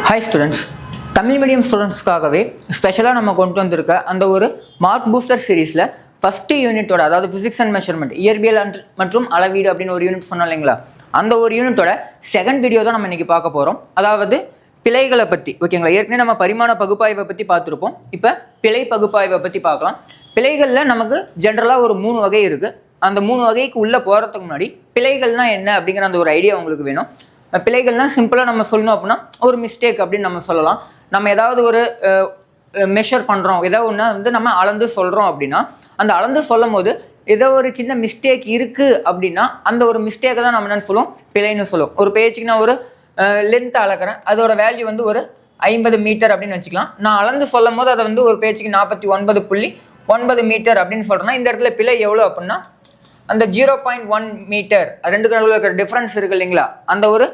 Hi students, Tamil medium ஸ்டூடெண்ட்ஸ்க்காகவே ஸ்பெஷலாக நம்ம கொண்டு வந்திருக்க அந்த ஒரு மார்க் பூஸ்டர் சீரீஸில் ஃபஸ்ட்டு யூனிட்டோட, அதாவது ஃபிசிக்ஸ் அண்ட் மெஷர்மெண்ட், இயற்பியல் மற்றும் அளவீடு அப்படின்னு ஒரு யூனிட் சொன்னோம் இல்லைங்களா, அந்த ஒரு யூனிட்டோட செகண்ட் வீடியோ தான் நம்ம இன்றைக்கி பார்க்க போகிறோம். அதாவது பிழைகளை பற்றி. ஓகேங்களா, ஏற்கனவே நம்ம பரிமாண பகுப்பாய்வை பற்றி பார்த்துருப்போம். இப்போ பிழை பகுப்பாய்வை பற்றி பார்க்கலாம். பிழைகளில் நமக்கு ஜென்ரலாக ஒரு 3 வகை இருக்குது. அந்த 3 வகைக்கு உள்ளே போகிறதுக்கு முன்னாடி பிழைகள்னால் என்ன அப்படிங்கிற அந்த ஒரு ஐடியா உங்களுக்கு வேணும். பிழைகள்னால் சிம்பிளாக நம்ம சொல்லணும் அப்படின்னா ஒரு மிஸ்டேக் அப்படின்னு நம்ம சொல்லலாம். நம்ம ஏதாவது ஒரு மெஷர் பண்ணுறோம், ஏதோ ஒன்று வந்து நம்ம அளந்து சொல்கிறோம் அப்படின்னா, அந்த அளந்து சொல்லும் போது ஏதோ ஒரு சின்ன மிஸ்டேக் இருக்குது அப்படின்னா அந்த ஒரு மிஸ்டேக்கை தான் நம்ம என்னென்னு சொல்லுவோம், பிழைன்னு சொல்லுவோம். ஒரு பேஜுக்கு நான் ஒரு லென்த்தை அளக்கிறேன், அதோட வேல்யூ வந்து ஒரு 50 மீட்டர் அப்படின்னு வச்சுக்கலாம். நான் அளந்து சொல்லும் போது அதை வந்து ஒரு பேஜுக்கு 49.9 மீட்டர் அப்படின்னு சொல்கிறேன்னா, இந்த இடத்துல பிழை எவ்வளோ அப்படின்னா அந்த 0.1 மீட்டர், ரெண்டு நடுவில் இருக்கிற டிஃப்ரென்ஸ் இருக்குது இல்லைங்களா, அந்த ஒரு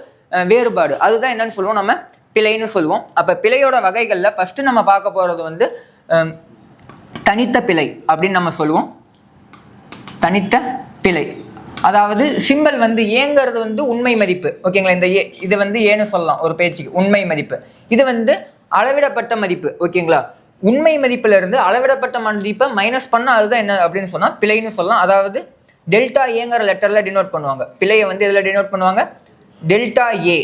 வேறுபாடு, அதுதான் என்னன்னு சொல்லுவோம், நம்ம பிழைன்னு சொல்லுவோம். அப்போ பிழையோட வகைகளில் ஃபஸ்ட்டு நம்ம பார்க்க போகிறது வந்து தனித்த பிழை அப்படின்னு நம்ம சொல்லுவோம். தனித்த பிழை, அதாவது சிம்பல் வந்து ஏங்கிறது வந்து உண்மை மதிப்பு. ஓகேங்களா, இந்த இது வந்து ஏன்னு சொல்லலாம் ஒரு பேச்சுக்கு, உண்மை மதிப்பு. இது வந்து அளவிடப்பட்ட மதிப்பு. ஓகேங்களா, உண்மை மதிப்புல இருந்து அளவிடப்பட்ட மதிப்பை மைனஸ் பண்ணால் அதுதான் என்ன அப்படின்னு சொன்னால் பிழைன்னு சொல்லலாம். அதாவது டெல்டா ஏங்கிற லெட்டரில் டினோட் பண்ணுவாங்க. பிழையை வந்து இதில் டினோட் பண்ணுவாங்க delta A.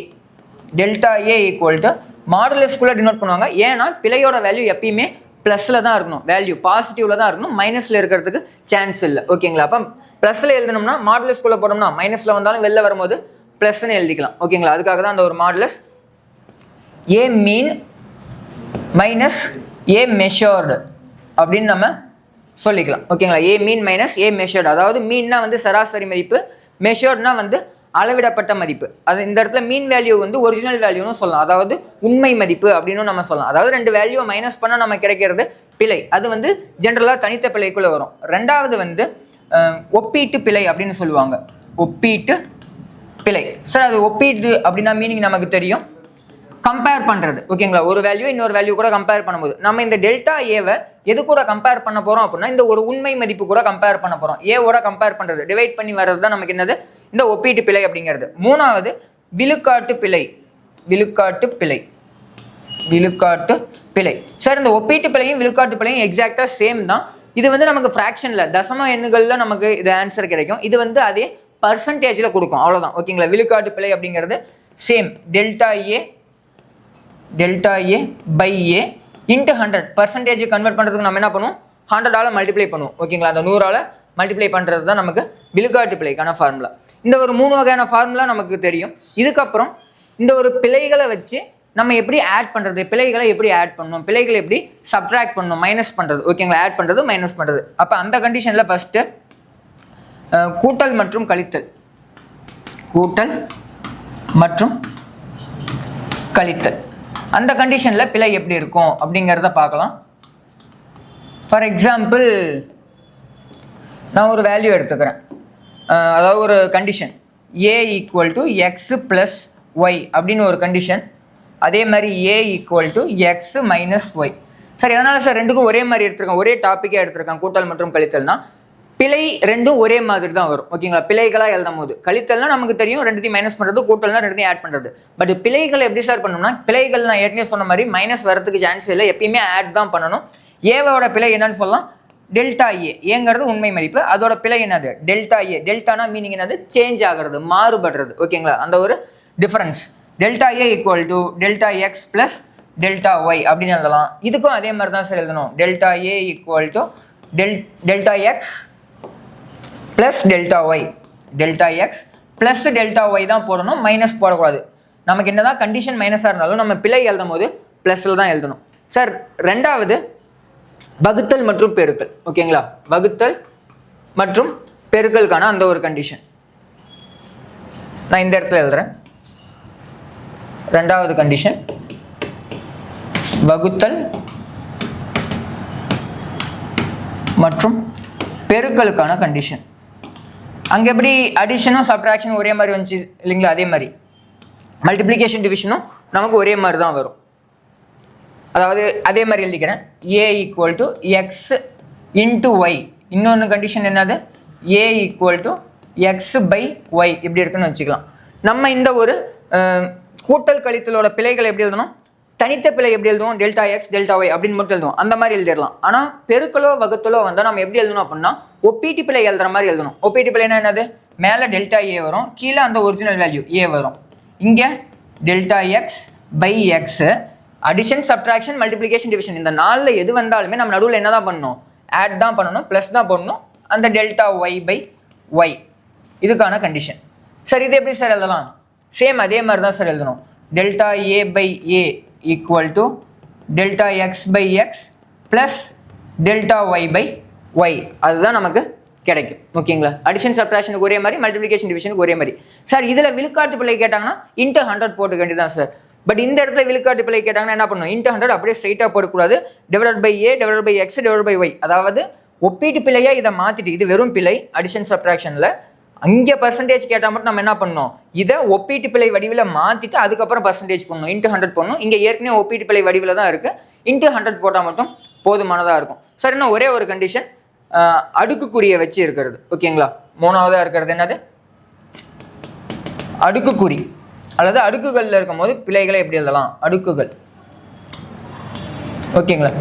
Delta A equal to மாடுலஸ்குள்ளே டினோட் பண்ணுவாங்க. ஏன்னா பிழையோட வேல்யூ எப்பயுமே ப்ளஸில் தான் இருக்கணும், வேல்யூ பாசிட்டிவில் தான் இருக்கணும், மைனஸில் இருக்கிறதுக்கு சான்ஸ் இல்லை. ஓகேங்களா, அப்போ ப்ளஸில் எழுதணும்னா மாடுலஸ்குள்ளே போட்டோம்னா மைனஸில் வந்தாலும் வெளில வரும்போது ப்ளஸ்ன்னு எழுதிக்கலாம். ஓகேங்களா, அதுக்காக தான் அந்த ஒரு மாடுலஸ். ஏ மீன் மைனஸ் ஏ மெஷர்டு அப்படின்னு நம்ம சொல்லிக்கலாம். ஓகேங்களா, ஏ மீன் மைனஸ் ஏ மெஷர்டு, அதாவது மீன்னா வந்து சராசரி மதிப்பு, மெஷர்ட்னா வந்து அளவிடப்பட்ட மதிப்பு. அது இந்த இடத்துல மீன் வேல்யூ வந்து ஒரிஜினல் வேல்யூன்னு சொல்லலாம், அதாவது உண்மை மதிப்பு அப்படின்னு நம்ம சொல்லலாம். அதாவது 2 வேல்யூவை மைனஸ் பண்ணால் நம்ம கிடைக்கிறது பிழை. அது வந்து ஜென்ரலாக தனித்த பிழைக்குள்ளே வரும். ரெண்டாவது வந்து ஒப்பீட்டு பிழை அப்படின்னு சொல்லுவாங்க. ஒப்பீட்டு பிழை. சார் அது ஒப்பீட்டு அப்படின்னா மீனிங் நமக்கு தெரியும், கம்பேர் பண்ணுறது. ஓகேங்களா, ஒரு வேல்யூ இன்னொரு வேல்யூ கூட கம்பேர் பண்ணும்போது நம்ம இந்த டெல்டா ஏவை எது கூட கம்பேர் பண்ண போகிறோம் அப்படின்னா இந்த ஒரு உண்மை மதிப்பு கூட கம்பேர் பண்ண போகிறோம். ஏவோட கம்பேர் பண்ணுறது, டிவைட் பண்ணி வர்றது தான் நமக்கு என்னது, இந்த ஒப்பீட்டு பிழை அப்படிங்கிறது. மூணாவது விழுக்காட்டு பிழை. விழுக்காட்டு பிழை. விழுக்காட்டு பிழை. சார் இந்த ஒப்பீட்டு பிழையும் விழுக்காட்டு பிழையும் எக்ஸாக்டாக சேம் தான். இது வந்து நமக்கு ஃப்ராக்ஷனில், தசம எண்ணுகளில் நமக்கு இது ஆன்சர் கிடைக்கும். இது வந்து அதே பர்சன்டேஜில் கொடுக்கும், அவ்வளோதான். ஓகேங்களா, விழுக்காட்டு பிழை அப்படிங்கிறது same. Delta A by A into 100. Percentage convert பண்ணுறதுக்கு நம்ம என்ன பண்ணுவோம், 100ஆல் மல்டிப்ளை பண்ணுவோம். ஓகேங்களா, அந்த 100ஆல் மல்டிப்ளை பண்ணுறது தான் நமக்கு விழுக்காட்டு பிழைக்கான ஃபார்முலா. இந்த ஒரு 3 வகையான ஃபார்முலா நமக்கு தெரியும். இதுக்கப்புறம் இந்த ஒரு பிழைகளை வச்சு நம்ம எப்படி ஆட் பண்ணுறது, பிழைகளை எப்படி ஆட் பண்ணணும், பிழைகளை எப்படி சப்ட்ராக்ட் பண்ணணும், மைனஸ் பண்ணுறது. ஓகேங்களா, ஆட் பண்ணுறது மைனஸ் பண்ணுறது. அப்போ அந்த கண்டிஷனில் ஃபஸ்ட்டு கூட்டல் மற்றும் கழித்தல். கூட்டல் மற்றும் கழித்தல், அந்த கண்டிஷனில் பிழை எப்படி இருக்கும் அப்படிங்கிறத பார்க்கலாம். ஃபார் எக்ஸாம்பிள் நான் ஒரு வேல்யூ எடுத்துக்கிறேன், அதாவது ஒரு condition A equal to X plus Y அப்படின்னு ஒரு கண்டிஷன். அதே மாதிரி A equal to X minus Y. Sir எதனால் சார் ரெண்டுக்கும் ஒரே மாதிரி எடுத்துருக்கேன், ஒரே டாப்பிக்கே எடுத்துருக்கேன் கூட்டல் மற்றும் கழித்தல்னா, பிழை ரெண்டும் ஒரே மாதிரி தான் வரும். ஓகேங்களா, பிழைகளாக எழுதும் போது கழித்தல்னா நமக்கு தெரியும் ரெண்டுத்தையும் மைனஸ் பண்ணுறது, கூட்டல்னா ரெண்டுத்தையும் ஆட் பண்ணுறது. பட் பிழைகளை எப்படி சார் பண்ணணும்னா, பிழைகள் நான் ஏற்கனவே சொன்ன மாதிரி மைனஸ் வரதுக்கு சான்ஸ் இல்லை, எப்பயுமே ஆட் தான் பண்ணணும். ஏவோட பிழை என்னன்னு சொல்லலாம், டெல்டா ஏங்கிறது உண்மை மதிப்பு, அதோட பிழை என்னது டெல்டா ஏ. டெல்டானா மீனிங் என்னது, சேஞ்ச் ஆகிறது, மாறுபடுறது. ஓகேங்களா, அந்த ஒரு difference. Delta A equal to delta X plus delta Y அப்படின்னு எழுதலாம். இதுக்கும் அதே மாதிரி தான் சார் எழுதணும். Delta A equal to delta X plus delta Y. Delta X plus delta Y தான் போடணும், மைனஸ் போடக்கூடாது. நமக்கு என்ன தான் கண்டிஷன் மைனஸாக இருந்தாலும் நம்ம பிழை எழுதும் போது ப்ளஸில் தான் எழுதணும். சார் ரெண்டாவது வகுத்தல் மற்றும் பெருக்கல். ஓகேங்களா, வகுத்தல் மற்றும் பெருக்கலுக்கான அந்த ஒரு கண்டிஷன் நான் இந்த இடத்துல எழுதுறேன். ரெண்டாவது கண்டிஷன் வகுத்தல் மற்றும் பெருக்கலுக்கான கண்டிஷன். அங்கே எப்படி அடிஷனும் சப்ட்ராக்ஷனும் ஒரே மாதிரி வந்துச்சு இல்லைங்களா, அதே மாதிரி மல்டிப்ளிகேஷன் டிவிஷனும் நமக்கு ஒரே மாதிரி தான் வரும். அதாவது அதே மாதிரி எழுதிக்கிறேன், A equal to X into Y. இன்னொன்று கண்டிஷன் என்னது, A equal to X by Y இப்படி இருக்குன்னு வச்சுக்கலாம். நம்ம இந்த ஒரு கூட்டல் கழித்தலோட பிழைகள் எப்படி எழுதணும், தனித்த பிழை எப்படி எழுதுவோம், டெல்டா எக்ஸ் டெல்டா ஒய் அப்படின்னு மட்டும் எழுதுவோம், அந்த மாதிரி எழுதிடலாம். ஆனால் பெருக்கலோ வகுத்தலோ வந்தால் நம்ம எப்படி எழுதணும் அப்படின்னா ஒப்பீட்டு பிழை எழுதுற மாதிரி எழுதணும். ஒப்பீட்டு பிழைனா என்னது, மேலே டெல்டா ஏ வரும், கீழே அந்த ஒரிஜினல் வேல்யூ ஏ வரும். இங்கே delta X by X, addition subtraction multiplication division இந்த 4ல் எது வந்தாலுமே நம்ம நடுவில் என்ன தான் பண்ணணும், ஆட் தான் பண்ணணும், ப்ளஸ் தான் பண்ணணும். அந்த டெல்டா ஒய் பை ஒய் இதுக்கான கண்டிஷன். சார் இது எப்படி சார் எழுதலாம், சேம் அதே மாதிரி தான் சார் எழுதணும். Delta A by A equal to delta X by X plus delta Y by Y, அதுதான் நமக்கு கிடைக்கும். ஓகேங்களா, அடிஷன் சப்ட்ராக்ஷனுக்கு ஒரே மாதிரி, மல்டிப்ளிகேஷன் டிவிஷனுக்கு ஒரே மாதிரி. சார் இதில் விழுக்காட்டு பிழை கேட்டாங்கன்னா இன்ட்டு 100 போட்டுக்க வேண்டியதான் சார். பட் இந்த இடத்துல விழுக்காட்டு பிழை கேட்டாங்கன்னா என்ன பண்ணணும், இன்ட்டு 100 அப்படியே ஸ்ட்ரைட்டாக போடக்கூடாது, divide by A divide by X divide by Y. அதாவது ஒப்பீட்டு பிழையாக இதை மாற்றிட்டு, இது வெறும் பிழை அடிஷன் சப்ட்ராக்ஷனில், அங்கே பர்சன்டேஜ் கேட்டால் மட்டும் நம்ம என்ன பண்ணணும், இதை ஒப்பீட்டு பிழை வடிவில் மாற்றிட்டு அதுக்கப்புறம் பர்சன்டேஜ் பண்ணணும், இன்ட்டு 100 பண்ணணும். இங்கே ஏற்கனவே ஒப்பீட்டு பிழை வடிவில் தான் இருக்குது, இன்ட்டு 100 போட்டால் மட்டும் போதுமானதாக இருக்கும். சார் இன்னும் ஒரே ஒரு கண்டிஷன், அடுக்குக்குறியை வச்சு இருக்கிறது. ஓகேங்களா, மூணாவதாக இருக்கிறது என்னது, அடுக்குக்குறி அல்லது அடுக்குகளில் இருக்கும் போது பிழைகளை எப்படி எழுதலாம், அடுக்குகள். ஓகேங்களா,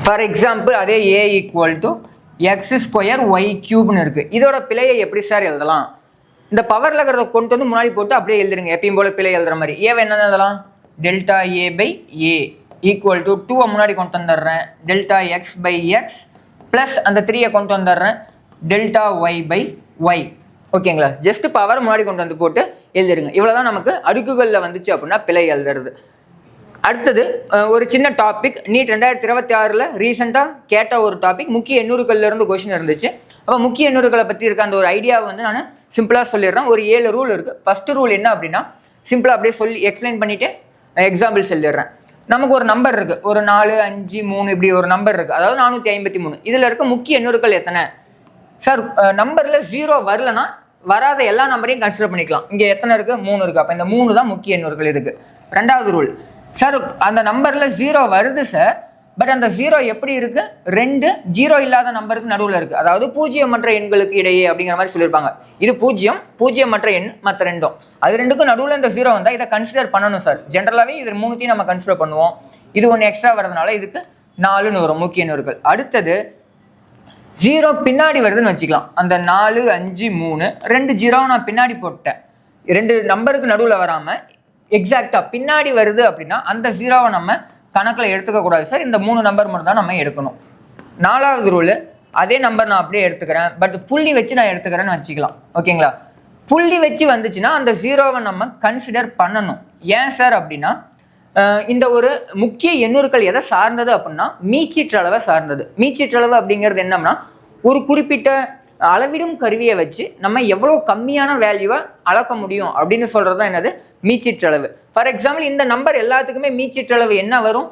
ஃபார் எக்ஸாம்பிள் அதே A equal to X square Y கியூப்னு இருக்குது. இதோட பிழையை எப்படி சார் எழுதலாம், இந்த பவரில் இருக்கிறத கொண்டு வந்து முன்னாடி போட்டு அப்படியே எழுதுருங்க, எப்பயும் போல பிழை எழுதுற மாதிரி. ஏவை என்ன எழுதலாம், delta A by A equal to 2 முன்னாடி கொண்டு வந்துடுறேன், delta X by X plus அந்த 3 கொண்டு வந்துடுறேன், டெல்டா ஒய் பை ஒய். ஓகேங்களா, ஜஸ்ட் பவர் முன்னாடி கொண்டு வந்து போட்டு எழுதிருங்க. இவ்வளோதான் நமக்கு அடுக்குகளில் வந்துச்சு அப்படின்னா பிழை எழுதுறது. அடுத்தது ஒரு சின்ன டாபிக், நீட் 2026 ரீசெண்டாக கேட்ட ஒரு டாபிக், முக்கிய எண்ணூறுகள்ல இருந்து கொஸ்டின் இருந்துச்சு. அப்போ முக்கிய எண்ணூறுகளை பற்றி இருக்க அந்த ஒரு ஐடியாவை வந்து நான் சிம்பிளாக சொல்லிடுறேன். ஒரு 7 ரூல் இருக்குது. ஃபஸ்ட்டு ரூல் என்ன அப்படின்னா, சிம்பிளாக அப்படியே சொல்லி எக்ஸ்பிளைன் பண்ணிவிட்டு எக்ஸாம்பிள் சொல்லிடுறேன். நமக்கு ஒரு நம்பர் இருக்குது, ஒரு 4 5 3 இப்படி ஒரு நம்பர் இருக்குது, அதாவது 453. இதில் இருக்க முக்கிய எண்ணூறுகள் எத்தனை சார், நம்பரில் 0 வரலன்னா வராத எல்லா நம்பரையும் கன்சிடர் பண்ணிக்கலாம். இங்கே எத்தனை இருக்குது, 3 இருக்குது. அப்போ இந்த 3 தான் முக்கிய எண்ணூறுகள் இருக்குது. ரெண்டாவது ரூல், சார் அந்த நம்பரில் 0 வருது சார், பட் அந்த 0 எப்படி இருக்குது, 2 0 இல்லாத நம்பருக்கு நடுவில் இருக்குது, அதாவது பூஜ்ஜியமற்ற எண்களுக்கு இடையே அப்படிங்கிற மாதிரி சொல்லியிருப்பாங்க. இது பூஜ்ஜியமற்ற எண், மற்ற ரெண்டும், அது ரெண்டுக்கும் நடுவில் இந்த 0 வந்தால் இதை கன்சிடர் பண்ணணும் சார். ஜென்ரலாகவே இது 3த்தையும் நம்ம கன்சிடர் பண்ணுவோம். இது ஒன்று எக்ஸ்ட்ரா வரதுனால இதுக்கு 4ன்னு வரும் முக்கிய எண்ணூறுகள். அடுத்தது 0 பின்னாடி வருதுன்னு வச்சுக்கலாம். அந்த 4 5 3 2 0 நான் பின்னாடி போட்டேன், 2 நம்பருக்கு நடுவில் வராமல் எக்ஸாக்டாக பின்னாடி வருது அப்படின்னா அந்த 0வை நம்ம கணக்கில் எடுத்துக்கக்கூடாது சார். இந்த 3 நம்பர் மட்டும் தான் நம்ம எடுக்கணும். 4வது ரூலு, அதே நம்பர் நான் அப்படியே எடுத்துக்கிறேன், பட் புள்ளி வச்சு நான் எடுத்துக்கிறேன்னு வச்சுக்கலாம். ஓகேங்களா, புள்ளி வச்சு வந்துச்சுன்னா அந்த 0வை நம்ம கன்சிடர் பண்ணணும். ஏன் சார் அப்படின்னா, இந்த ஒரு முக்கிய எண்ணூறுகள் எதை சார்ந்தது அப்படின்னா மீச்சீற்றளவை சார்ந்தது. மீச்சீற்றளவு அப்படிங்கிறது என்னன்னா, ஒரு குறிப்பிட்ட அளவிடும் கருவியை வச்சு நம்ம எவ்வளோ கம்மியான வேல்யூவை அளக்க முடியும் அப்படின்னு சொல்கிறது தான் என்னது, மீச்சீற்றளவு. ஃபார் எக்ஸாம்பிள் இந்த நம்பர் எல்லாத்துக்குமே மீச்சீற்றளவு என்ன வரும்,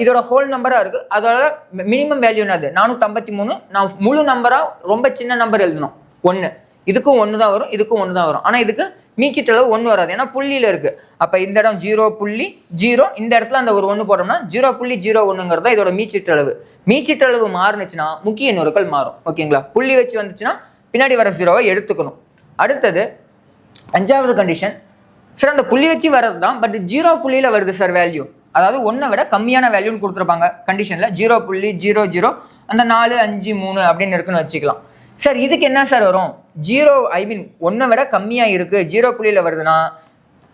இதோட ஹோல் நம்பராக இருக்குது, அதோட மினிமம் வேல்யூ என்னது 453. நான் முழு நம்பராக ரொம்ப சின்ன நம்பர் எழுதணும் 1, இதுக்கும் 1 தான் வரும், இதுக்கும் 1 தான் வரும். ஆனால் இதுக்கு மீச்சீற்றளவு 1 வராது, ஏன்னா புள்ளியில் இருக்குது. அப்போ இந்த இடம் 0.0, இந்த இடத்துல அந்த ஒரு 1 போட்டோம்னா 0.01ங்கிறது தான் இதோட மீச்சீற்றளவு. மீச்சீற்றளவு மாறுனுச்சுன்னா முக்கிய எண்ணூறுகள் மாறும். ஓகேங்களா, புள்ளி வச்சு வந்துச்சுன்னா பின்னாடி வர 0வை எடுத்துக்கணும். அடுத்தது 5வது கண்டிஷன், சார் அந்த புள்ளி வச்சு வர்றது தான், பட் 0 புள்ளியில் வருது சார் வேல்யூ, அதாவது 1 விட கம்மியான வேல்யூன்னு கொடுத்துருப்பாங்க கண்டிஷனில். 0.00 அந்த 4 5 3 அப்படின்னு இருக்குன்னு வச்சுக்கலாம். சார் இதுக்கு என்ன சார் வரும், 1 விட கம்மியாக இருக்குது 0 புள்ளியில் வருதுன்னா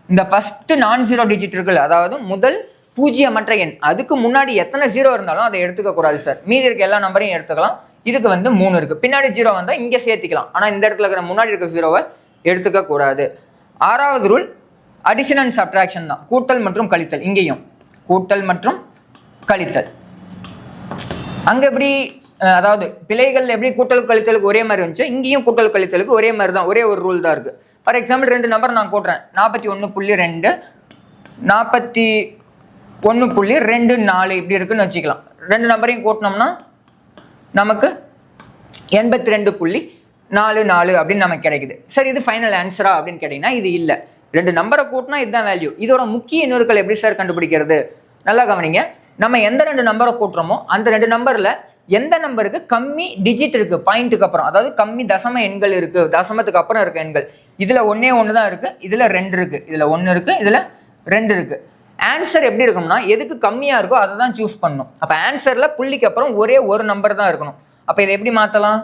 இந்த ஃபஸ்ட்டு நான்-0 டிஜிட் இருக்குல்ல, அதாவது முதல் பூஜ்ஜியமற்ற எண், அதுக்கு முன்னாடி எத்தனை 0 இருந்தாலும் அதை எடுத்துக்கக்கூடாது சார். மீதி இருக்க எல்லா நம்பரையும் எடுத்துக்கலாம். இதுக்கு வந்து 3 இருக்குது, பின்னாடி 0 வந்தால் இங்கே சேர்த்திக்கலாம், ஆனால் இந்த இடத்துல இருக்கிற முன்னாடி இருக்க 0வை எடுத்துக்கக்கூடாது. 6வது ரூல் அடிஷன் அண்ட் சப்ட்ராக்ஷன் தான், கூட்டல் மற்றும் கழித்தல். இங்கேயும் கூட்டல் மற்றும் கழித்தல். அங்கே எப்படி, அதாவது பிழைகள் எப்படி கூட்டல் கழித்தலுக்கு ஒரே மாதிரி வந்துச்சு, இங்கேயும் கூட்டல் கழித்தலுக்கு ஒரே மாதிரி தான், ஒரே ஒரு ரூல் தான் இருக்குது. ஃபார் எக்ஸாம்பிள் 2 நம்பர் நான் கூட்டுறேன், 41.2 41.24 இப்படி இருக்குன்னு வச்சுக்கலாம். 2 நம்பரையும் கூட்டினோம்னா நமக்கு 82.44 அப்படின்னு நமக்கு கிடைக்குது. சார் இது ஃபைனல் ஆன்சரா அப்படின்னு கேட்டிங்கன்னா இது இல்லை. 2 நம்பரை கூட்டினா இதுதான் வேல்யூ. இதோட முக்கிய எண்ணூறுகள் எப்படி சார் கண்டுபிடிக்கிறது, நல்லா கவனிங்க. நம்ம எந்த 2 நம்பரை கூட்டுறோமோ அந்த 2 நம்பரில் எந்த நம்பருக்கு கம்மி டிஜிட் இருக்குது பாயிண்ட்டுக்கு அப்புறம், அதாவது கம்மி தசம எண்கள் இருக்குது, தசமத்துக்கு அப்புறம் இருக்க எண்கள். இதில் 1 தான் இருக்குது, இதில் 2 இருக்குது, இதில் 1 இருக்குது, இதில் 2 இருக்குது. ஆன்சர் எப்படி இருக்கணும்னா எதுக்கு கம்மியாக இருக்கோ அதை தான் சூஸ் பண்ணணும். அப்போ ஆன்சரில் புள்ளிக்கு அப்புறம் ஒரே ஒரு நம்பர் தான் இருக்கணும். அப்போ இதை எப்படி மாற்றலாம்?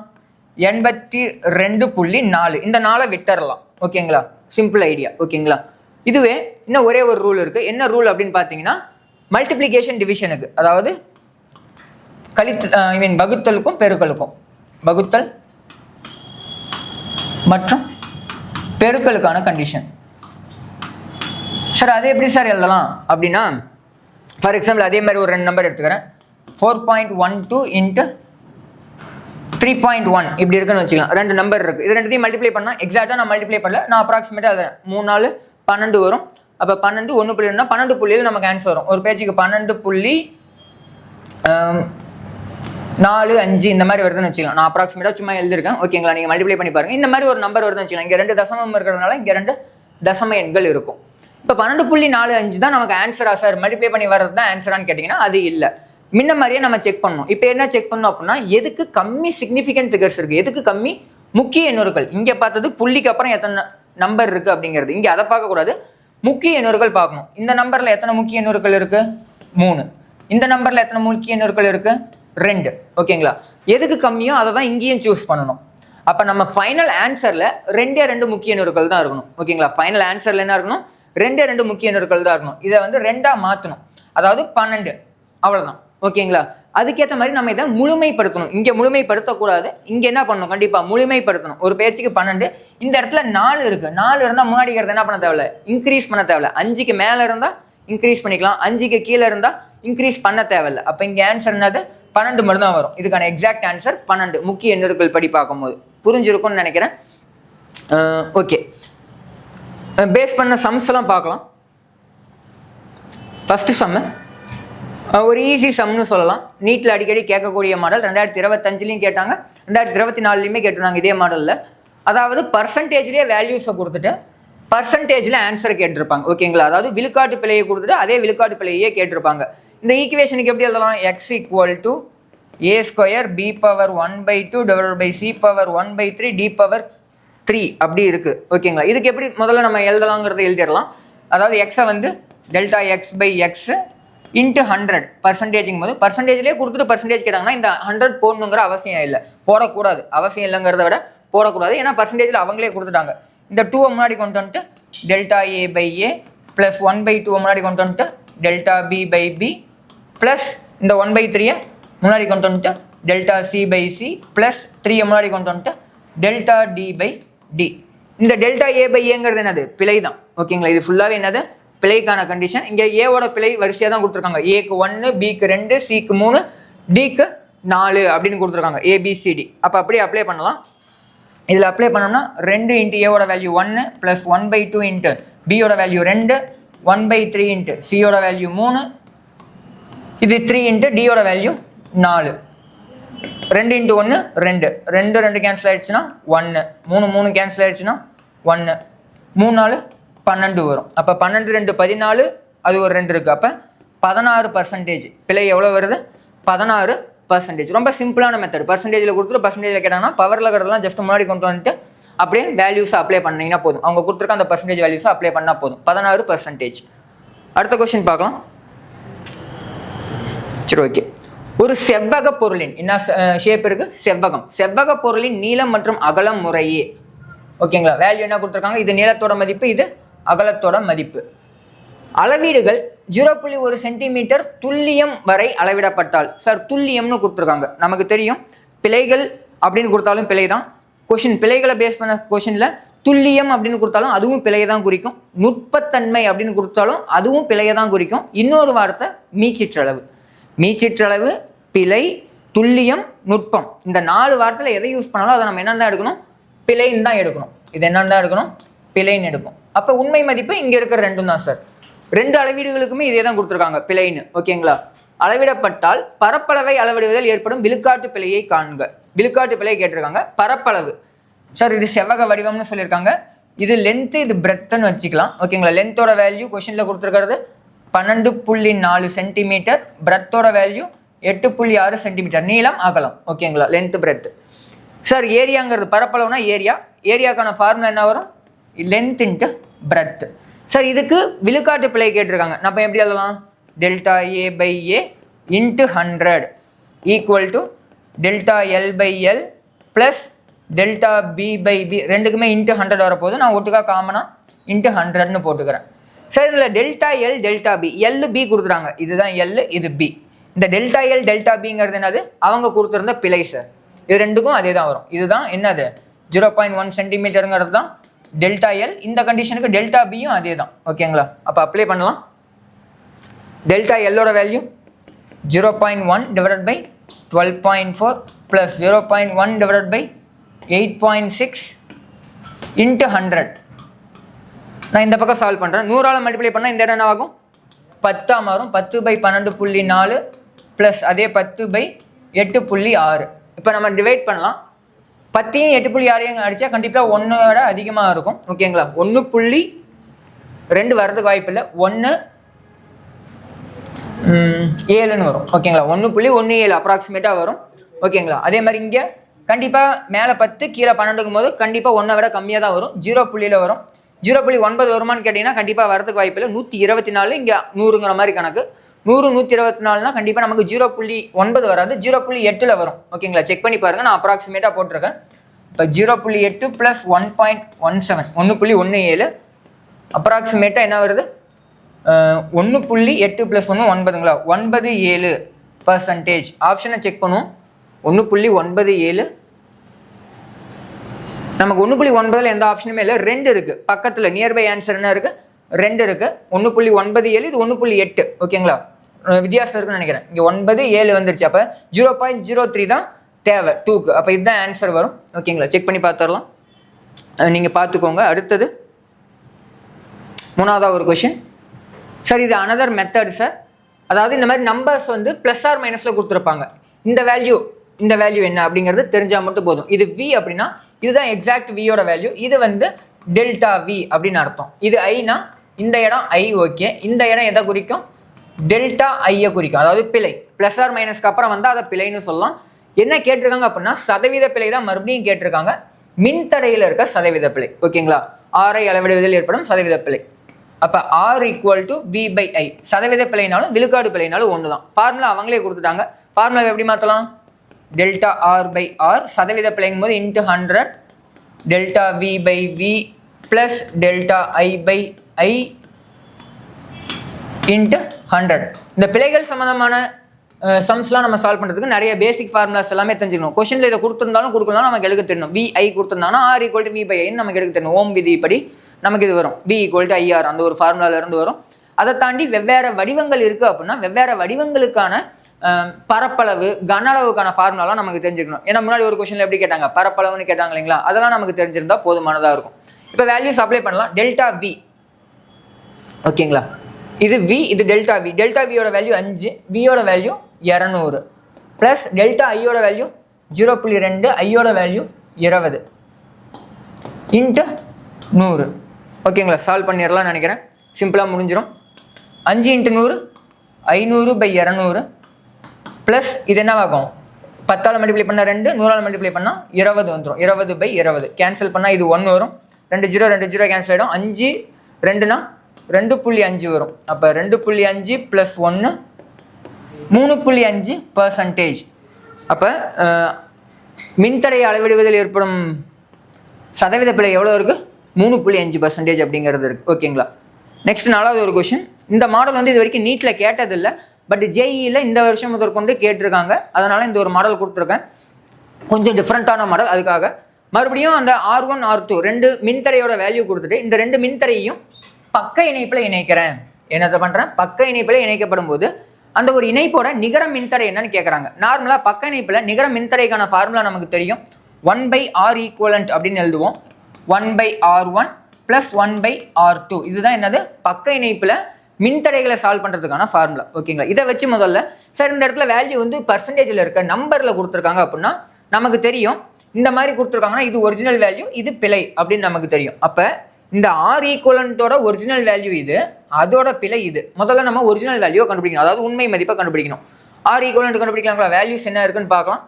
82.4 இந்த 4 விட்டுறலாம். ஓகேங்களா? Simple idea. ஓகேங்களா? இதுவே இன்னும் ஒரே ஒரு ரூல் இருக்குது. என்ன ரூல் அப்படின்னு பார்த்தீங்கன்னா மல்டிப்ளிகேஷன் டிவிஷனுக்கு, அதாவது வகுத்தலுக்கும் பெருக்கலுக்கும், வகுத்தல் மற்றும் பெருக்கலுக்கான கண்டிஷன். சார் அது எப்படி சார் எழுதலாம் அப்படின்னா, ஃபார் எக்ஸாம்பிள் அதே மாதிரி ஒரு 2 நம்பர் எடுத்துக்கிறேன். 4.12 இன்ட்டு 3.1 இப்படி இருக்குன்னு வச்சுக்கலாம். 2 நம்பர் இருக்குது. இது ரெண்டுத்தையும் மல்டிப்ளை பண்ணால் எக்ஸாக்டாக நான் மல்டிப்ளை பண்ணல, நான் அப்ராக்சிமேட்டாக எழுதுறேன். 3 4 12 வரும். அப்போ 12 1.2 12 புள்ளியில் நமக்கு ஆன்சர் வரும். ஒரு பேஜுக்கு 12.45 இந்த மாதிரி வருதுன்னு வச்சுக்கலாம். நான் அப்ராக்சிமேட்டாக சும்மா எழுதிருக்கேன். ஓகேங்களா? நீங்கள் மல்டிப்ளை பண்ணி பாருங்கள். இந்த மாதிரி ஒரு நம்பர் வருதுன்னு வச்சுக்கலாம். இங்கே 2 தசமம் இருக்கிறதுனால இங்கே 2 தசம எண்கள் இருக்கும். இப்போ 12.45 தான் நமக்கு ஆன்சரா சார், மல்டிப்ளை பண்ணி வர்றது தான் ஆன்சரான்னு கேட்டிங்கன்னா அது இல்லை. முன்ன மாதிரியே நம்ம செக் பண்ணணும். இப்போ என்ன செக் பண்ணணும் அப்படின்னா எதுக்கு கம்மி சிக்னிஃபிகன்ட் ஃபிகர்ஸ் இருக்குது, எதுக்கு கம்மி முக்கிய எண்ணுறுகள். இங்கே பார்த்தது புள்ளிக்கு அப்புறம் எத்தனை நம்பர் இருக்குது அப்படிங்கிறது. இங்கே அதை பார்க்கக்கூடாது, முக்கிய எண்ணுறுகள் பார்க்கணும். இந்த நம்பரில் எத்தனை முக்கிய எண்ணுறுகள் இருக்குது? 3. இந்த நம்பரில் எத்தனை முக்கிய எண்ணுறுகள் இருக்குது? 2. ஓகேங்களா? எதுக்கு கம்மியோ அதை தான் இங்கேயும் சூஸ் பண்ணணும். அப்போ நம்ம ஃபைனல் ஆன்சரில் 2 முக்கிய எண்ணுறுகள் தான் இருக்கணும். ஓகேங்களா? ஃபைனல் ஆன்சரில் என்ன இருக்கணும்? 2 முக்கிய எண்ணுறுகள் தான் இருக்கணும். இதை வந்து 2ஆக மாற்றணும், அதாவது 12. அவ்வளோதான். ஓகேங்களா? அதுக்கேற்ற மாதிரி நம்ம இதை முழுமைப்படுத்தணும். இங்கே முழுமைப்படுத்தக்கூடாது, இங்கே என்ன பண்ணணும்? கண்டிப்பாக முழுமைப்படுத்தணும். ஒரு பேச்சுக்கு 12. இந்த இடத்துல 4 இருக்குது. 4 இருந்தால் முன்னாடிக்கிறது என்ன பண்ண தேவையில்ல, இன்க்ரீஸ் பண்ண தேவையில்ல. 5க்கு மேலே இருந்தால் இன்க்ரீஸ் பண்ணிக்கலாம், 5க்கு கீழே இருந்தால் இன்க்ரீஸ் பண்ண தேவையில்லை. அப்போ இங்கே ஆன்சர் என்னது? 12 மட்டும் தான் வரும். இதுக்கான எக்ஸாக்ட் ஆன்சர் 12. முக்கிய எண்ணுறுகள் படி பார்க்கும்போது புரிஞ்சிருக்கும்னு நினைக்கிறேன். ஓகே, பேஸ் பண்ண சம்ஸ் எல்லாம் பார்க்கலாம். ஃபஸ்ட்டு சம்மு ஒரு ஈஸி சம்னு சொல்லலாம். நீட்டில் அடிக்கடி கேட்கக்கூடிய மாடல். 2025லையும் கேட்டாங்க, 2024லையுமே கேட்டிருந்தாங்க இதே மாடலில். அதாவது பர்சன்டேஜ்லேயே வேல்யூஸை கொடுத்துட்டு பர்சன்டேஜில் ஆன்சர் கேட்டிருப்பாங்க. ஓகேங்களா? அதாவது விழுக்காட்டு பிழையை கொடுத்துட்டு அதே விழுக்காட்டு பிழையே கேட்டிருப்பாங்க. இந்த ஈக்குவேஷனுக்கு எப்படி எழுதலாம்? x = a² b⁻1/2 / c⁻1/3 d⁻3 அப்படி இருக்குது. ஓகேங்களா? இதுக்கு எப்படி முதல்ல நம்ம எழுதலாங்கிறத எழுதிடலாம். அதாவது எக்ஸை வந்து Δx/x இன்ட்டு 100 பர்சன்டேஜிங் போது பர்சன்டேஜ்லேயே கொடுத்துட்டு பர்சன்டேஜ் கேட்டாங்கன்னா இந்த 100 போடணுங்கிற அவசியம் இல்லை, போடக்கூடாது. அவசியம் இல்லைங்கிறத விட போடக்கூடாது, ஏன்னா பர்சன்டேஜில் அவங்களே கொடுத்துட்டாங்க. இந்த 2 முன்னாடி கொண்டு வந்துட்டு Δa/a ப்ளஸ் 1/2 முன்னாடி கொண்டு வந்துட்டு Δb/b ப்ளஸ் இந்த 1/3 முன்னாடி கொண்டு வந்துட்டு Δc/c ப்ளஸ் 3 முன்னாடி கொண்டு வந்துட்டு Δd/d. இந்த Δa/aங்கிறது என்னது? பிழை தான். ஓகேங்களா? இது ஃபுல்லாகவே என்னது? பிழைக்கான கண்டிஷன். இங்கே ஏவோட பிழை வரிசையாக தான் கொடுத்துருக்காங்க. ஏக்கு 1, பிக்கு 2, சிக்கு 3, டிக்கு 4 அப்படின்னு கொடுத்துருக்காங்க. ABCD. அப்போ அப்படியே அப்ளை பண்ணலாம். இதில் அப்ளை பண்ணோம்னா 2 இன்ட்டு ஏவோட வேல்யூ 1 ப்ளஸ் 1/2 இன்ட்டு பியோட வேல்யூ 2, 1/3 இன்ட்டு சியோட வேல்யூ 3, இது 3 இன்ட்டு டியோட வேல்யூ 4. 2 இன்ட்டு 1 2, 2 கேன்சல் ஆயிடுச்சுன்னா 1, 3 கேன்சல் ஆயிடுச்சுன்னா 1, 3 4 12 வரும். அப்போ 12 2 14, அது ஒரு 2 இருக்குது. அப்போ 16%. பிழை எவ்வளோ வருது? 16%. ரொம்ப சிம்பிளான மெத்தட். பர்சன்டேஜில் கொடுத்துட்டு பர்சன்டேஜில் கேட்டாங்கன்னா பவரில் இருக்கிறதெல்லாம் ஜஸ்ட் முன்னாடி கொண்டு வந்துட்டு அப்படியே வேல்யூஸை அப்ளை பண்ணிங்கன்னா போதும். அவங்க கொடுத்துருக்க அந்த பர்சன்டேஜ் வேல்யூஸை அப்ளை பண்ணால் போதும். 16%. அடுத்த கொஸ்டின் பார்க்கலாம். சரி, ஓகே. ஒரு செவ்வக பொருளின் என்ன ஷேப் இருக்குது? செவ்வகம். செவ்வக பொருளின் நீளம் மற்றும் அகலம் முறையே. ஓகேங்களா? வேல்யூ என்ன கொடுத்துருக்காங்க? இது நீளத்தோட மதிப்பு, இது அகலத்தோட மதிப்பு. அளவீடுகள் 0.1 சென்டிமீட்டர் துல்லியம் வரை அளவிடப்பட்டால். சார் துல்லியம்னு கொடுத்துருக்காங்க. நமக்கு தெரியும் பிழைகள் அப்படின்னு கொடுத்தாலும் பிழை தான். கொஷின் பிழைகளை பேஸ் பண்ண கொஷினில் துல்லியம் அப்படின்னு கொடுத்தாலும் அதுவும் பிழையை தான் குறிக்கும். நுட்பத்தன்மை அப்படின்னு கொடுத்தாலும் அதுவும் பிழையை தான் குறிக்கும். இன்னொரு வார்த்தை மீச்சிற்றளவு. மீச்சிற்றளவு, பிழை, துல்லியம், நுட்பம். இந்த 4 வார்த்தையில் எதை யூஸ் பண்ணாலும் அதை நம்ம என்னென்னு தான் எடுக்கணும்? பிழைன்னு தான் எடுக்கணும். இது என்னென்னு தான் எடுக்கணும்? பிழைன்னு எடுக்கும். அப்போ உண்மை மதிப்பு இங்கே இருக்கிற 2 தான் சார். 2 அளவீடுகளுக்குமே இதே தான் கொடுத்துருக்காங்க, பிழைன்னு. ஓகேங்களா? அளவிடப்பட்டால் பரப்பளவை அளவிடுவதில் ஏற்படும் விழுக்காட்டு பிழையை காண்க. விழுக்காட்டு பிழையை கேட்டிருக்காங்க. பரப்பளவு சார் இது செவ்வக வடிவம்னு சொல்லியிருக்காங்க. இது லென்த்து, இது பிரெத்துன்னு வச்சுக்கலாம். ஓகேங்களா? லென்த்தோட வேல்யூ கொஷினில் கொடுத்துருக்கிறது 12.4 சென்டிமீட்டர், பிரெத்தோட வேல்யூ 8.6 சென்டிமீட்டர். நீளம் அகலம். ஓகேங்களா? Length breadth. சார் ஏரியாங்கிறது பரப்பளவுனா ஏரியா. ஏரியாக்கான ஃபார்முலா என்ன வரும்? Length into breadth. சார் இதுக்கு விழுக்காட்டு பிழை கேட்டிருக்காங்க. நம்ம எப்படி எழுதலாம்? Delta A by A into 100 equal to delta L by L plus delta B by B, ரெண்டுக்குமே இன்ட்டு 100 வரப்போகுது. நான் ஒட்டுக்கா காமனாக இன்ட்டு 100ன்னு போட்டுக்கிறேன். சார் இதில் delta L delta B, L B கொடுத்துறாங்க, இதுதான் எல், இது பி. இந்த டெல்டா எல் டெல்டா பிங்கிறது என்னது? அவங்க கொடுத்துருந்த பிழை சார். இது ரெண்டுக்கும் அதே தான் வரும். இதுதான் என்னது? 0.1 சென்டிமீட்டருங்கிறது தான் டெல்டா எல். இந்த கண்டிஷனுக்கு டெல்டா பியும் அதே தான். ஓகேங்களா? அப்போ அப்ளை பண்ணலாம். டெல்டா எல்லோட value 0.1 divided by 12.4 plus 0.1 divided by 8.6 into 100. நான் இந்த பக்கம் சால்வ் பண்ணுறேன். 100ஆல் மல்டிப்ளை பண்ணால் இந்த இடம் என்ன ஆகும்? 10 மாறும். 10 பை 12.4 ப்ளஸ் அதே 10 பை 8.6. இப்போ நம்ம டிவைட் பண்ணலாம். 10ஐயும் 8.6ஐயும் அடித்தா கண்டிப்பாக 1 அதிகமாக இருக்கும். ஓகேங்களா? 1.2 வரதுக்கு வாய்ப்பு இல்லை. 1.7ன்னு வரும். ஓகேங்களா? 1.17 அப்ராக்சிமேட்டாக வரும். ஓகேங்களா? அதே மாதிரி இங்கே கண்டிப்பாக மேலே 10 கீழே 12ங்கும் போது கண்டிப்பாக 1 விட கம்மியாக தான் வரும். 0.0 வரும். 0.9 வருமானு கேட்டிங்கன்னா கண்டிப்பாக வரதுக்கு வாய்ப்பு இல்லை. 124 இங்கே 100ங்கிற மாதிரி கணக்கு. 100 124னா கண்டிப்பாக நமக்கு 0.9 வராது, 0.8ல் வரும். ஓகேங்களா? செக் பண்ணி பாருங்கள். நான் அப்ராக்சிமேட்டாக போட்டிருக்கேன். இப்போ 0.8 ப்ளஸ் 1.17 1.17 அப்ராக்சிமேட்டாக என்ன வருது? 1.8 ப்ளஸ் 1 9ங்களா? 97%. ஆப்ஷனை செக் பண்ணுவோம். 1.97 நமக்கு 1.9ல் எந்த ஆப்ஷனுமே இல்லை. 2 இருக்குது பக்கத்தில். நியர்பை ஆன்சர் என்ன இருக்குது? 2 இருக்குது. 1.97 இது 1.8. ஓகேங்களா? வித்தியாசம் இருக்குன்னு நினைக்கிறேன். இங்கே 9 வந்துருச்சு. அப்போ 0.03 தான் தேவை 2க்கு. அப்போ இதுதான் ஆன்சர் வரும். ஓகேங்களா? செக் பண்ணி பார்த்துடலாம். நீங்கள் பார்த்துக்கோங்க. அடுத்தது 3வது ஒரு கொஷின். சார் இது அனதர் மெத்தட் சார். அதாவது இந்த மாதிரி நம்பர்ஸ் வந்து ப்ளஸ் ஆர் மைனஸில் கொடுத்துருப்பாங்க. இந்த வேல்யூ என்ன அப்படிங்கிறது தெரிஞ்சால் மட்டும் போதும். இது வி அப்படின்னா இதுதான் எக்ஸாக்ட் வியோட வேல்யூ. இது வந்து டெல்டா வி அப்படின்னு அர்த்தம். இது ஐனா இந்த இடம் ஐ. ஓகே, இந்த இடம் எதை குறிக்கும்? டெல்டா ஐயை குறிக்கும். அதாவது பிழை. ப்ளஸ் ஆர் மைனஸ்க்கு அப்புறம் வந்து அதை பிழைன்னு சொல்லலாம். என்ன கேட்டிருக்காங்க அப்படின்னா சதவீத பிழை தான் மறுபடியும் கேட்டிருக்காங்க. மின்தடையில் இருக்க சதவீத பிழை. ஓகேங்களா? ஆரை அளவிடுவதில் ஏற்படும் சதவீத பிழை. அப்போ R equal to V by I. சதவீத பிழைனாலும் விழுக்காடு பிழைனாலும் ஒன்று தான். ஃபார்முலா அவங்களே கொடுத்துட்டாங்க. ஃபார்முலா எப்படி மாற்றலாம்? டெல்டா ஆர் பை ஆர், சதவீத பிழைங்கும் போது into 100 delta V by V plus delta I by I into 100. இந்த பிழைகள் சம்மந்தமான சம்ஸ்லாம் நம்ம சால்வ் பண்ணுறதுக்கு நிறைய பேசிக் ஃபார்முலாஸ் எல்லாமே தெரிஞ்சுக்கணும். கொஷனில் இதை கொடுத்துருந்தாலும் கொடுக்கலாம் நமக்கு எடுக்க தெரியணும். வி ஐ கொடுத்துருந்தாங்கன்னா R equal to V by ஐன்னு நமக்கு எடுக்க தெரியணும். ஓம் விதிப்படி நமக்கு இது வரும். வி ஈக்குவல் டு ஐஆர் அந்த ஒரு ஃபார்முலாவிலேருந்து வரும். அதை தாண்டி வெவ்வேறு வடிவங்கள் இருக்குது அப்படின்னா வெவ்வேறு வடிவங்களுக்கான பரப்பளவு கன அளவுக்கான ஃபார்முலாலாம் நமக்கு தெரிஞ்சுக்கணும். ஏன்னா முன்னாடி ஒரு கொஸ்டின்ல எப்படி கேட்டாங்க? பரப்பளவுன்னு கேட்டாங்க இல்லைங்களா? அதெல்லாம் நமக்கு தெரிஞ்சிருந்தா போதுமானதாக இருக்கும். இப்போ வேல்யூஸ் அப்ளை பண்ணலாம். Delta V. ஓகேங்களா? இது வி, இது டெல்டா வி. டெல்டா வியோட வேல்யூ 5, வியோட வேல்யூ 200 ப்ளஸ் டெல்டா ஐயோட வேல்யூ 0.2, ஐயோட வேல்யூ 20 இன்ட்டு 100. ஓகேங்களா? சால்வ் பண்ணிடலாம்னு நினைக்கிறேன். சிம்பிளாக முடிஞ்சிடும். 5 இன்ட்டு 100 500 பை 200 ப்ளஸ் இது என்னவாகும்? 10ஆல் மல்டிப்ளை பண்ணால் 2, 100ஆல் மல்டிப்ளை பண்ணால் 20 வந்துடும். 20 பை 20 கேன்சல் பண்ணால் இது 1 வரும். 2 0 கேன்சல் ஆகிடும். 5 2னா 2.5 வரும். அப்போ 2.5 ப்ளஸ் 1 3.5%. அப்போ மின்தடையை அளவிடுவதில் ஏற்படும் சதவீத பிழை எவ்வளோ இருக்குது? 3.5% அப்படிங்கிறது இருக்குது. ஓகேங்களா? நெக்ஸ்ட் 4வது ஒரு கொஷின். இந்த மாடல் வந்து இது வரைக்கும் நீட்டில் கேட்டதில்லை. பட் ஜேஇயில் இந்த வருஷம் முதற்கொண்டு கேட்டிருக்காங்க. அதனால் இந்த ஒரு மாடல் கொடுத்துருக்கேன். கொஞ்சம் டிஃப்ரெண்ட்டான மாடல். அதுக்காக மறுபடியும் அந்த R1 R2 2 மின்தடையோட வேல்யூ கொடுத்துட்டு இந்த 2 மின்தடையையும் பக்க இணைப்பில் இணைக்கிறேன். என்னத்தை பண்ணுறேன்? பக்க இணைப்பில் இணைக்கப்படும் போது அந்த ஒரு இணைப்போட நிகர மின்தடை என்னன்னு கேட்குறாங்க. நார்மலாக பக்க இணைப்பில் நிகர மின்தடைக்கான ஃபார்முலா நமக்கு தெரியும். 1/R ஈக்குவலண்ட் அப்படின்னு எழுதுவோம். 1/R1 plus 1/R2. இதுதான் என்னது? பக்க இணைப்பில் மின்தடைகளை சால்வ் பண்ணுறதுக்கான ஃபார்முலா. ஓகேங்களா? இதை வச்சு முதல்ல சார் இந்த இடத்துல வேல்யூ வந்து பர்சன்டேஜில் இருக்க நம்பரில் கொடுத்துருக்காங்க அப்படின்னா நமக்கு தெரியும். இந்த மாதிரி கொடுத்துருக்காங்கன்னா இது ஒரிஜினல் வேல்யூ, இது பிழை அப்படின்னு நமக்கு தெரியும். அப்போ இந்த ஆர் ஈக்குவலண்ட்டோட ஒரிஜினல் வேல்யூ இது, அதோட பிழை இது. முதல்ல நம்ம ஒரிஜினல் வேல்யூவை கண்டுபிடிக்கணும். அதாவது உண்மை மதிப்பை கண்டுபிடிக்கணும். R equivalent கண்டுபிடிக்கலாங்களா? வேல்யூஸ் என்ன இருக்குன்னு பார்க்கலாம்.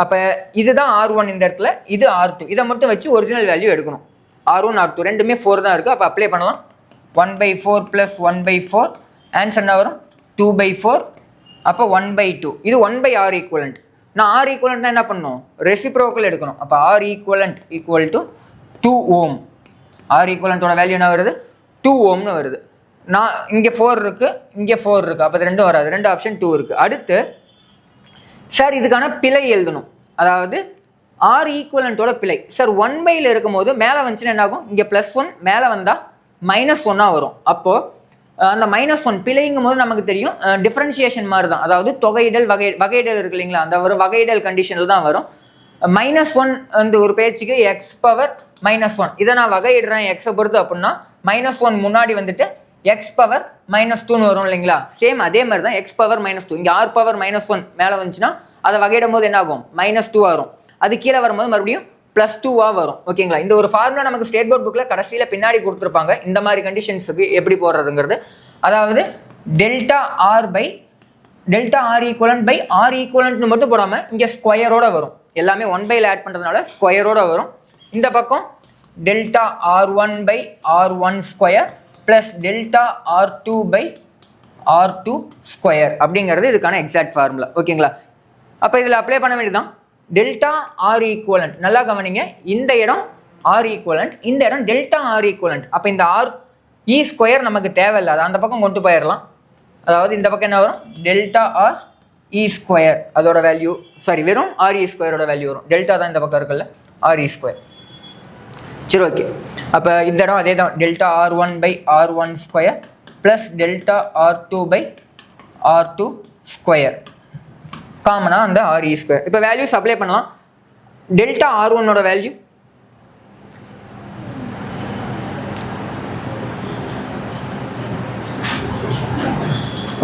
அப்போ இதுதான் R1 இந்த இடத்துல, இது R2. இதை மட்டும் வச்சு ஒரிஜினல் வேல்யூ எடுக்கணும். R1 R2 ரெண்டுமே 4 தான் இருக்குது. அப்போ அப்ளை பண்ணலாம். 1/4 ப்ளஸ் 1/4 ஆன்சர் என்ன வரும் 2/4. அப்போ 1/2 இது 1/R ஈக்குவலண்ட். நான் R ஈக்குவலண்ட்னா என்ன பண்ணணும் ரெசிப்ரோக்கல் எடுக்கணும். அப்போ R equivalent equal to 2 ohm. R ஈக்குவலண்ட்டோட வேல்யூ என்ன வருது 2 ஓம்னு வருது. நான் இங்கே 4 இருக்குது இங்கே 4 இருக்குது, அப்போ ரெண்டும் வராது, ரெண்டு ஆப்ஷன் 2 இருக்குது. அடுத்து சார் இதுக்கான பிழை எழுதணும், அதாவது R ஈக்குவலண்ட்டோட பிழை. சார் 1/ல இருக்கும் போது மேலே வந்துச்சுன்னா என்ன ஆகும், இங்கே +1 மேலே வந்தால் -1 வரும். அப்போது அந்த -1 பிழைங்கும் போது நமக்கு தெரியும் டிஃப்ரென்ஷியேஷன் மாதிரி தான், அதாவது தொகையிடல் வகையிடல் இருக்கு இல்லைங்களா, அந்த ஒரு வகையிடல் கண்டிஷனில் தான் வரும். -1 அந்த ஒரு பேச்சுக்கு x⁻−1 இதை நான் வகையிடுறேன் எக்ஸை பொறுத்து அப்படின்னா -1 முன்னாடி வந்துட்டு x⁻−2ன்னு வரும் இல்லைங்களா. சேம் அதே மாதிரி தான் x⁻−2 இங்கே r⁻−1 மேலே வந்துச்சுன்னா அதை வகையிடும் போது என்ன ஆகும் -2 வரும். அது கீழே வரும்போது மறுபடியும் +2 வரும். ஓகேங்களா. இந்த ஒரு ஃபார்முலா நமக்கு ஸ்டேட் போர்ட் புக்கில் கடைசியில் பின்னாடி கொடுத்துருப்பாங்க இந்த மாதிரி கண்டிஷன்ஸுக்கு எப்படி போடுறதுங்கிறது. அதாவது ΔR ஈக்குவலண்ட் பை R ஈக்குவலண்ட்னு மட்டும் போடாமல் இங்கே ஸ்கொயரோட வரும், எல்லாமே 1/ல ஆட் பண்ணுறதுனால ஸ்கொயரோட வரும். இந்த பக்கம் ΔR1 by R1 square plus ΔR2 by R2 square அப்படிங்கிறது இதுக்கான எக்ஸாக்ட் ஃபார்முலா. ஓகேங்களா. அப்போ இதில் அப்ளை பண்ண வேண்டியதுதான் ΔR ஈக்குவலண்ட். நல்லா கவனிங்க, இந்த இடம் R ஈக்குவலண்ட், இந்த இடம் ΔR ஈக்குவலண்ட். அப்போ இந்த E ஸ்கொயர் நமக்கு தேவையில்லை, அதை அந்த பக்கம் கொண்டு போயிடலாம். அதாவது இந்த பக்கம் என்ன வரும் ΔR E ஸ்கொயர், அதோட வேல்யூ வெறும் RE ஸ்கொயரோட வேல்யூ வரும். டெல்டா தான் இந்த பக்கம் இருக்குல்ல RE ஸ்கொயர். சரி ஓகே. அப்போ இந்த இடம் அதே தான் ΔR1 by R1 square plus ΔR2 by R2 square, காமனாக அந்த RE ஸ்கொயர். இப்போ வேல்யூஸ் அப்ளை பண்ணலாம். ΔR1ஓட வேல்யூ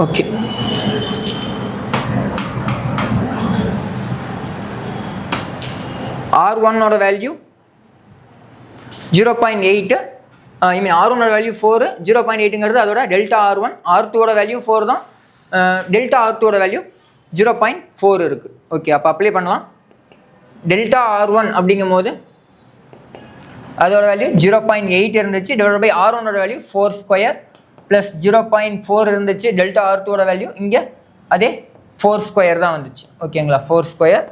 ஓகே R1ஓட வேல்யூ 0.8, ஐ மீன் R1ஓட வேல்யூ 4, 0.8ங்கிறது அதோட ΔR1. R2ஓட வேல்யூ 4 தான், ΔR2ஓட வேல்யூ 0.4 இருக்குது. ஓகே, அப்போ அப்ளை பண்ணலாம். ΔR1 அப்படிங்கும் போது அதோட வேல்யூ 0.8 இருந்துச்சு, டிவைட் பை R1ஓட வேல்யூ 4 ஸ்கொயர் ப்ளஸ் 0.4 இருந்துச்சு. ΔR2ஓட வேல்யூ இங்கே அதே 4 ஸ்கொயர் தான் வந்துச்சு. ஓகேங்களா. 4 ஸ்கொயர்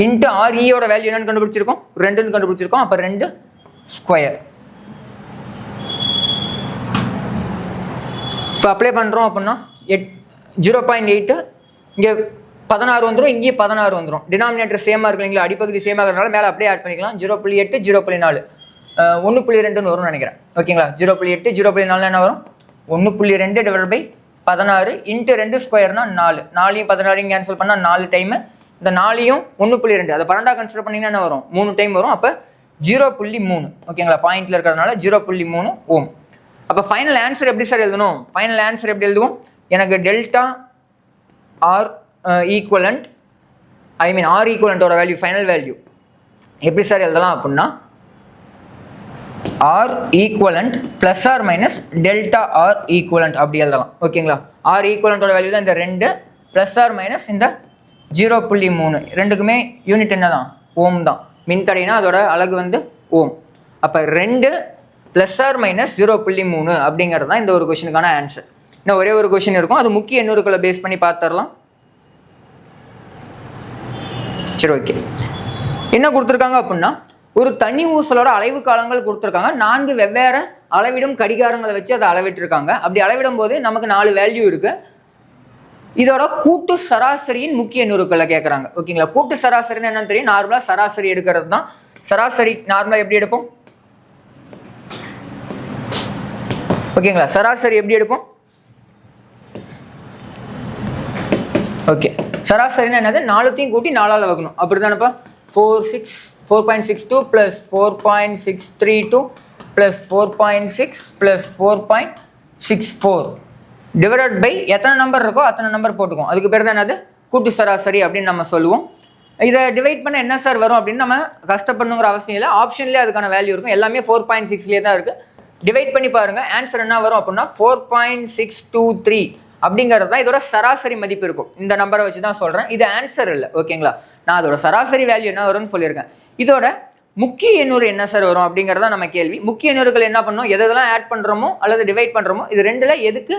இன்ட்டு REயோட வேல்யூ என்னன்னு கண்டுபிடிச்சிருக்கோம் 2ன்னு கண்டுபிடிச்சிருக்கோம். அப்போ 2 ஸ்கொயர். இப்போ அப்ளை பண்ணுறோம் அப்படின்னா 0.8 இங்கே 16 வந்துடும், இங்கேயே 16 வந்துடும். டினாமினேட்டர் சேமாக இருக்கு இல்லைங்களா, அடிப்பகுதி சேமாக இருக்கிறதுனால மேலே அப்படியே ஆட் பண்ணிக்கலாம். 0.8 0.4 1.2ன்னு வரும்னு நினைக்கிறேன். ஓகேங்களா. 0.8 0.4 என்ன வரும் 1.2 டிவைட் பை 16 இன்ட்டு 2 ஸ்கொயர்னா 4. 4யும் 16 கேன்சல் பண்ணால் 4 டைமு, இந்த 4யும் 1.2 அதை 12 கன்சிடர் பண்ணிங்கன்னா என்ன வரும் 3 டைம் வரும். அப்போ 0.3. ஓகேங்களா. பாயிண்ட்ல இருக்கிறதுனால 0.3 ஓம். அப்போ ஃபைனல் ஆன்சர் எப்படி சார் எழுதணும், ஃபைனல் ஆன்சர் எப்படி எழுதுவோம், எனக்கு ΔR equivalent I mean R ஈக்குவலண்ட்டோட வேல்யூ ஃபைனல் வேல்யூ எப்படி சார் எழுதலாம் அப்படின்னா R equivalent plus R minus ΔR equivalent அப்படி எழுதலாம். ஓகேங்களா. R ஈக்குவலண்ட்டோட வேல்யூ தான் இந்த 2 ப்ளஸ் ஆர் மைனஸ் இந்த 0.3. ரெண்டுக்குமே யூனிட் என்ன தான் ஓம் தான். மின்தடைனா அதோட அலகு வந்து ஓம். அப்போ 2 ப்ளஸ் ஆர் மைனஸ் 0.3 அப்படிங்கிறது தான் இந்த ஒரு கொஷனுக்கான ஆன்சர். இன்னும் ஒரே ஒரு கொஷின் இருக்கும், அது முக்கிய எண்ணூறுக்களை பேஸ் பண்ணி பார்த்துடலாம். சரி ஓகே. என்ன கொடுத்துருக்காங்க அப்படின்னா ஒரு தனி ஊசலோட அளவு காலங்கள் கொடுத்துருக்காங்க. 4 வெவ்வேறு அளவிடும் கடிகாரங்களை வச்சு அதை அளவிட்டுருக்காங்க. அப்படி அளவிடும் போது நமக்கு 4 வேல்யூ இருக்குது. இதோட கூட்டு சராசரியின் முக்கிய எண்ணூறுக்களை கேட்குறாங்க. ஓகேங்களா. கூட்டு சராசரின்னு என்னன்னு தெரியும், நார்மலாக சராசரி எடுக்கிறது தான். சராசரி நார்மலாக எப்படி எடுப்போம், ஓகேங்களா. சராசரி எப்படி எடுப்போம், ஓகே. சராசரின்னு என்னது 4த்தையும் கூட்டி 4ஆல் வகுக்கணும், அப்படி தானேப்பா. 4.62 plus 4.632 plus 4.6 plus 4.64 divided by எத்தனை நம்பர் இருக்கோ அத்தனை நம்பர் போட்டுக்கும். அதுக்கு பேர் தான் என்னது கூட்டு சராசரி அப்படின்னு நம்ம சொல்லுவோம். இதை டிவைட் பண்ண என்ன சார் வரும் அப்படின்னு நம்ம கஷ்டப்படணுங்கிற அவசியம் இல்லை. ஆப்ஷன்லேயே அதுக்கான வேல்யூ இருக்கும். எல்லாமே 4.6லேயே தான் இருக்குது. டிவைட் பண்ணி பாருங்கள், ஆன்சர் என்ன வரும் அப்படின்னா 4.623 அப்படிங்கிறது தான் இதோட சராசரி மதிப்பு இருக்கும். இந்த நம்பரை வச்சு தான் சொல்கிறேன், இது ஆன்சர் இல்லை. ஓகேங்களா. நான் அதோட சராசரி வேல்யூ என்ன வரும்னு சொல்லியிருக்கேன். இதோட முக்கிய எண்ணூறு என்ன சார் வரும் அப்படிங்கிறதா நம்ம கேள்வி. முக்கிய எண்ணூறுகள் என்ன பண்ணணும், எதெல்லாம் ஆட் பண்ணுறோமோ அல்லது டிவைட் பண்ணுறோமோ இது ரெண்டில் எதுக்கு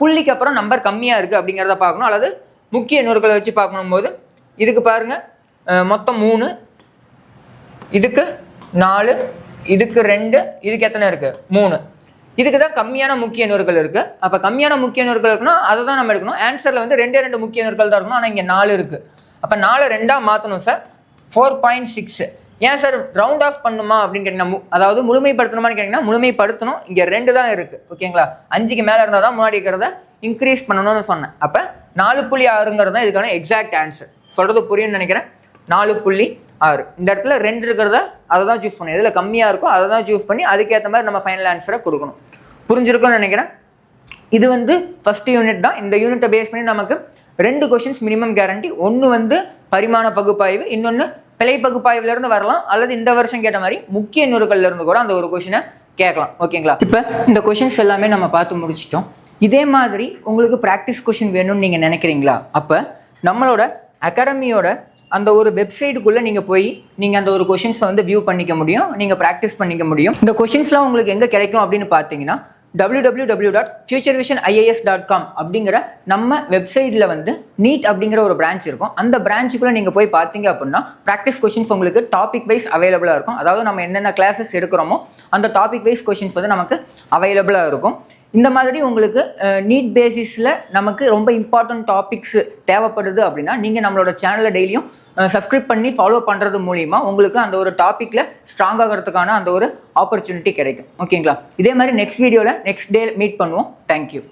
புள்ளிக்கு அப்புறம் நம்பர் கம்மியாக இருக்குது அப்படிங்கிறத பார்க்கணும். அல்லது முக்கிய எண்ணூறுகளை வச்சு பார்க்கணும் போது இதுக்கு பாருங்கள் மொத்தம் 3, இதுக்கு 4, இதுக்கு 2, இதுக்கு எத்தனை இருக்குது 3. இதுக்கு தான் கம்மியான முக்கிய எண்ணூறுகள் இருக்குது. அப்போ கம்மியான முக்கிய எண்ணூறுகள் இருக்குன்னா அதை தான் நம்ம எடுக்கணும். ஆன்சரில் வந்து 2 முக்கிய எண்ணூறுகள் தான் இருக்கணும். ஆனால் இங்கே 4 இருக்குது. அப்போ 4 2ஆக மாற்றணும் சார். 4.6. ஏன் சார் ரவுண்ட் ஆஃப் பண்ணுமா அப்படின்னு கேட்டிங்கன்னா, அதாவது முழுமைப்படுத்தணுமான்னு கேட்டிங்கன்னா முழுமைப்படுத்தணும். இங்கே 2 தான் இருக்குது. ஓகேங்களா, 5க்கு மேலே இருந்தால் தான் முன்னாடி இருக்கிறத இன்க்ரீஸ் பண்ணணும்னு சொன்னேன். அப்போ 4.6 தான் இதுக்கான எக்ஸாக்ட் ஆன்சர். சொல்கிறது புரியும்னு நினைக்கிறேன். 4.6 இந்த இடத்துல 2 இருக்கிறத அதை தான் சூஸ் பண்ணணும். எதில் கம்மியாக இருக்கோ அதை தான் சூஸ் பண்ணி அதுக்கேற்ற மாதிரி நம்ம ஃபைனல் ஆன்சரை கொடுக்கணும். புரிஞ்சிருக்கும்னு நினைக்கிறேன். இது வந்து ஃபஸ்ட் யூனிட் தான். இந்த யூனிட்டை பேஸ் பண்ணி நமக்கு 2 கொஷின்ஸ் மினிமம் கேரண்டி. ஒன்று வந்து பரிமாண பகுப்பாய்வு, இன்னொன்று பிழை பகுப்பாய்வுலேருந்து வரலாம். அல்லது இந்த வருஷம் கேட்ட மாதிரி முக்கிய எண்ணூறுகள்லேருந்து கூட அந்த ஒரு கொஷினை கேட்கலாம். ஓகேங்களா, இப்போ இந்த கொஷின்ஸ் எல்லாமே நம்ம பார்த்து முடிச்சிட்டோம். இதே மாதிரி உங்களுக்கு ப்ராக்டிஸ் கொஷின் வேணும்னு நீங்கள் நினைக்கிறீங்களா? அப்போ நம்மளோட அகாடமியோட அந்த ஒரு வெப்சைட்டுக்குள்ளே நீங்கள் போய் நீங்கள் அந்த ஒரு கொஷின்ஸை வந்து வியூ பண்ணிக்க முடியும், நீங்கள் ப்ராக்டிஸ் பண்ணிக்க முடியும். இந்த கொஷின்ஸ்லாம் உங்களுக்கு எங்கே கிடைக்கும் அப்படின்னு பார்த்தீங்கன்னா www.futurevision.ias.com அப்படிங்கிற நம்ம வெப்சைட்டில் வந்து நீட் அப்படிங்கிற ஒரு பிரான்ச் இருக்கும். அந்த பிரான்ச்சுக்குள்ளே நீங்கள் போய் பார்த்தீங்க அப்படின்னா ப்ராக்டிஸ் கொஷின்ஸ் உங்களுக்கு டாபிக் வைஸ் அவைலபிளாக இருக்கும். அதாவது நம்ம என்னென்ன கிளாஸஸ் எடுக்கிறோமோ அந்த டாபிக் வைஸ் கொஷின்ஸ் வந்து நமக்கு அவைலபிளாக இருக்கும். இந்த மாதிரி உங்களுக்கு நீட் பேசிஸில் நமக்கு ரொம்ப இம்பார்ட்டன்ட் டாபிக்ஸ் தேவைப்படுது அப்படின்னா நீங்கள் நம்மளோட சேனலை டெய்லியும் சப்ஸ்கிரைப் பண்ணி ஃபாலோ பண்ணுறது மூலிமா உங்களுக்கு அந்த ஒரு டாப்பிக்கில் ஸ்ட்ராங் ஆகிறதுக்கான அந்த ஒரு ஆப்பர்ச்சுனிட்டி கிடைக்கும். ஓகேங்களா, இதே மாதிரி நெக்ஸ்ட் வீடியோவில் நெக்ஸ்ட் டே மீட் பண்ணுவோம். தேங்க்யூ.